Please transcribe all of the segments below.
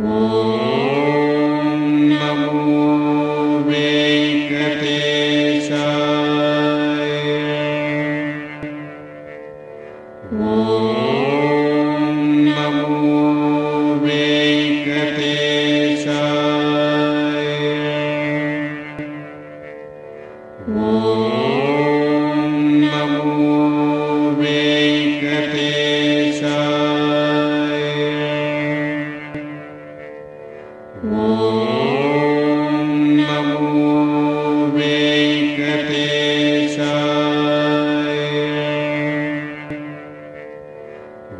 ఓం నమో వెంకటేశాయ. ఓం నమో వెంకటేశాయ. ఓం నమో వెంకటేశాయ. ఓం నమో వెంకటేశాయ.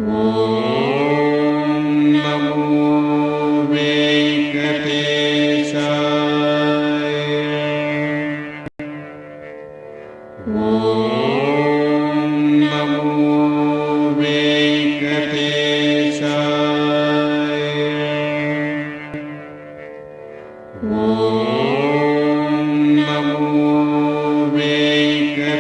ఓం నమో వెంకటేశాయ. ఓం నమో వెంకటేశాయ. ఓం నమో వెంకటేశాయ.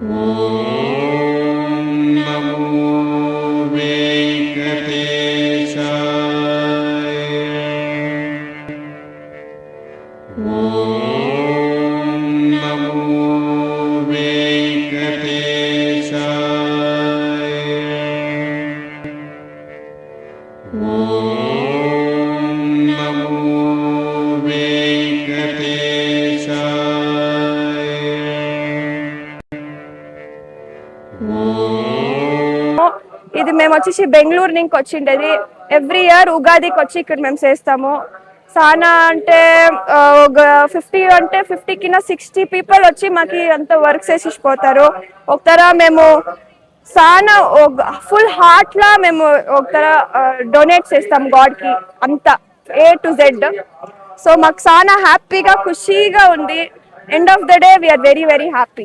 ఓం నమో వెంకటేశాయ. ఓం నమో వెంకటేశాయ. ఓం నమో వెంకటేశాయ. ఇది మేము వచ్చేసి బెంగళూరు నుంచి వచ్చిండేది. ఎవ్రీ ఇయర్ ఉగాదికి వచ్చి ఇక్కడ మేము చేస్తాము. చాలా అంటే 50 కింద 60 పీపుల్ వచ్చి మాకు అంత వర్క్ చేసిపోతారు. ఒకతర మేము చాలా ఫుల్ హార్ట్ లా మేము ఒకతర డొనేట్ చేస్తాం గాడ్ కి అంతా A to Z. సో మాకు చాలా హ్యాపీగా ఖుషీగా ఉంది. End of the day we are very very happy.